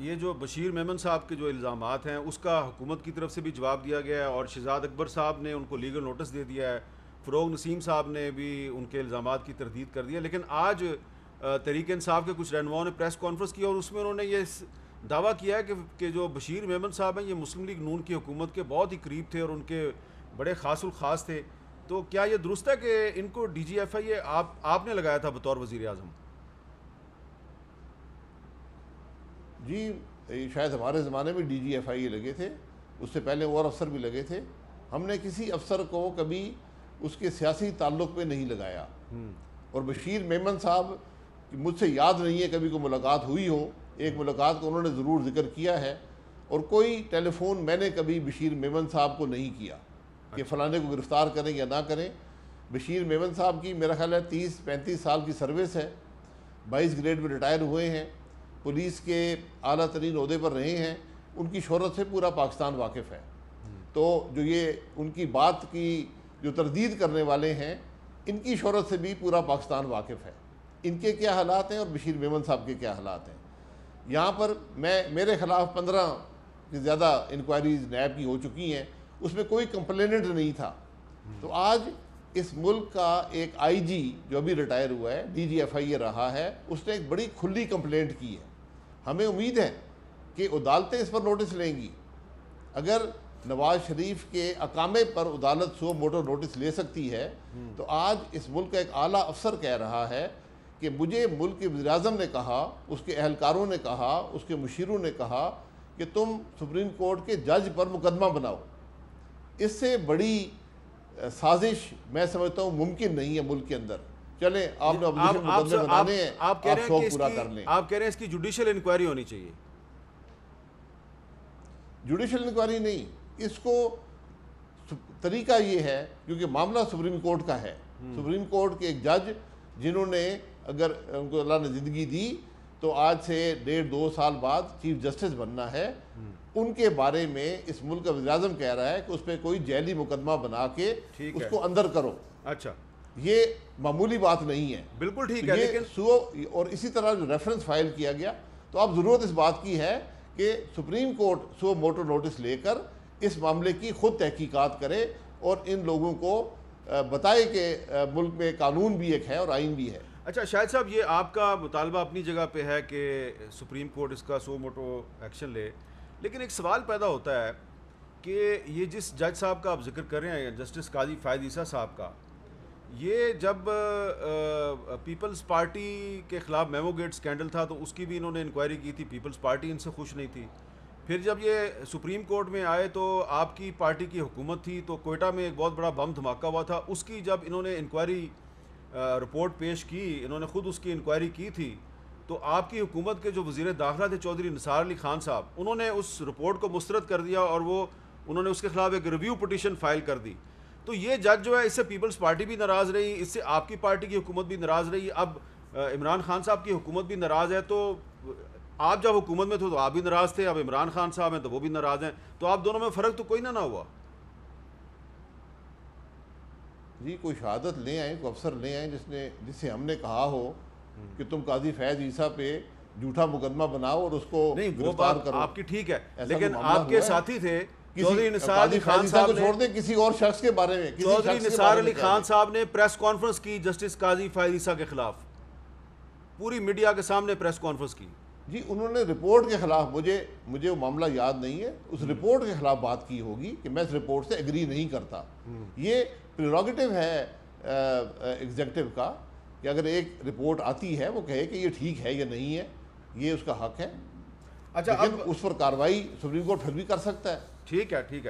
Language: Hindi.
ये जो बशीर मेमन साहब के जो इल्ज़ामात हैं उसका हुकूमत की तरफ से भी जवाब दिया गया है और शहजाद अकबर साहब ने उनको लीगल नोटिस दे दिया है, फ़रोग नसीम साहब ने भी उनके इल्ज़ामात की तरदीद कर दिया। लेकिन आज तहरीक इंसाफ के कुछ रहनुमाओं ने प्रेस कॉन्फ्रेंस की और उसमें उन्होंने ये दावा किया है कि जो बशीर मेमन साहब हैं ये मुस्लिम लीग नून की हुकूमत के बहुत ही करीब थे और उनके बड़े खासुल खास थे। तो क्या ये दुरुस्त है कि इनको DGFI आपने लगाया था बतौर वज़ीर आज़म? जी, शायद हमारे ज़माने में DGFI लगे थे, उससे पहले और अफसर भी लगे थे। हमने किसी अफसर को कभी उसके सियासी ताल्लुक़ पे नहीं लगाया। और बशीर मेमन साहब मुझसे याद नहीं है कभी कोई मुलाकात हुई हो। एक मुलाकात को उन्होंने ज़रूर जिक्र किया है और कोई टेलीफोन मैंने कभी बशीर मेमन साहब को नहीं किया कि फ़लाने को गिरफ़्तार करें या ना करें। बशीर मेमन साहब की मेरा ख्याल है 30-35 साल की सर्विस है, 22 ग्रेड में रिटायर हुए हैं, पुलिस के आला तरीन ओहदे पर रहे हैं, उनकी शोहरत से पूरा पाकिस्तान वाकिफ़ है। तो जो ये उनकी बात की जो तरदीद करने वाले हैं, इनकी शोहरत से भी पूरा पाकिस्तान वाकिफ़ है। इनके क्या हालात हैं और बशीर मेमन साहब के क्या हालात हैं। यहाँ पर मेरे ख़िलाफ़ 15 से ज़्यादा इंक्वायरीज नैब की हो चुकी हैं, उसमें कोई कंप्लेनेंट नहीं था। तो आज इस मुल्क का एक IG जो अभी रिटायर हुआ है, DGFI रहा है, उसने एक बड़ी खुली कंप्लेंट की है। हमें उम्मीद है कि अदालतें इस पर नोटिस लेंगी। अगर नवाज शरीफ के अकामे पर अदालत सो मोटो नोटिस ले सकती है, तो आज इस मुल्क का एक आला अफसर कह रहा है कि मुझे मुल्क के वज़ीर-ए-आज़म ने कहा, उसके अहलकारों ने कहा, उसके मुशीरों ने कहा कि तुम सुप्रीम कोर्ट के जज पर मुकदमा बनाओ। इससे बड़ी साजिश मैं समझता हूँ मुमकिन नहीं है मुल्क के अंदर। चलें, आपने मुकदमे बनाने हैं, आप शौक पूरा कर लें। आप कह रहे हैं इसकी जुडिशल इंक्वायरी होनी चाहिए? जुडिशल इंक्वायरी नहीं, इसको तरीका ये है क्योंकि मामला सुप्रीम कोर्ट का है। सुप्रीम कोर्ट के एक जज जिन्होंने, अगर उनको अल्लाह ने ज़िंदगी दी तो आज से 1.5-2 साल बाद चीफ जस्टिस बनना है, उनके बारे में इस मुल्क का वज़ीर-ए-आज़म कह रहा है कि उस पर कोई जैली मुकदमा बना के उसको अंदर करो। अच्छा, ये मामूली बात नहीं है। बिल्कुल ठीक है। लेकिन और इसी तरह जो रेफरेंस फाइल किया गया, तो अब ज़रूरत इस बात की है कि सुप्रीम कोर्ट सो मोटो नोटिस लेकर इस मामले की खुद तहकीकात करे और इन लोगों को बताए कि मुल्क में कानून भी एक है और आइन भी है। अच्छा शाहिद साहब, ये आपका मुतालबा अपनी जगह पे है कि सुप्रीम कोर्ट इसका सो मोटो एक्शन ले, लेकिन एक सवाल पैदा होता है कि ये जिस जज साहब का आप जिक्र कर रहे हैं, जस्टिस काजी फ़ायद ईसा साहब का, ये जब पीपल्स पार्टी के ख़िलाफ़ मेमोगेट स्कैंडल था तो उसकी भी इन्होंने इंक्वायरी की थी, पीपल्स पार्टी इनसे खुश नहीं थी। फिर जब ये सुप्रीम कोर्ट में आए तो आपकी पार्टी की हुकूमत थी, तो कोयटा में एक बहुत बड़ा बम धमाका हुआ था, उसकी जब इन्होंने इंक्वायरी रिपोर्ट पेश की, इन्होंने ख़ुद उसकी इंक्वायरी की थी, तो आपकी हुकूमत के जो वज़ीर दाखिला थे चौधरी निसार अली खान साहब, उन्होंने उस रिपोर्ट को मुस्तरद कर दिया और उन्होंने उसके ख़िलाफ़ एक रिव्यू पिटीशन फाइल कर दी। तो ये जज जो है, इससे पीपल्स पार्टी भी नाराज़ रही, इससे आपकी पार्टी की हुकूमत भी नाराज़ रही, अब इमरान खान साहब की हुकूमत भी नाराज़ है। तो आप जब हुकूमत में थे तो आप भी नाराज़ थे, अब इमरान खान साहब हैं तो वो भी नाराज़ हैं, तो आप दोनों में फ़र्क तो कोई ना हुआ। जी, कोई शहादत ले आए, कोई अफसर ले आए जिससे हमने कहा हो कि तुम काजी फ़ैज़ ईसा पे झूठा मुकदमा बनाओ और उसको गिरफ्तार करो। आपकी ठीक है, लेकिन आपके साथी थे चौधरी निसार अली खान साहब ने, छोड़ दें किसी और शख्स के बारे में, चौधरी निसार अली खान साहब ने प्रेस कॉन्फ्रेंस की जस्टिस काजी फ़ायद ईसा के खिलाफ, पूरी मीडिया के सामने प्रेस कॉन्फ्रेंस की। जी, उन्होंने रिपोर्ट के खिलाफ, मुझे वो मामला याद नहीं है, उस रिपोर्ट के खिलाफ बात की होगी कि मैं इस रिपोर्ट से एग्री नहीं करता। ये प्रेरोगेटिव है एग्जीक्यूटिव का कि अगर एक रिपोर्ट आती है वो कहे कि ये ठीक है या नहीं है, ये उसका हक है। अच्छा, लेकिन उस पर कार्रवाई सुप्रीम कोर्ट फिर भी कर सकता है। ठीक है, ठीक है।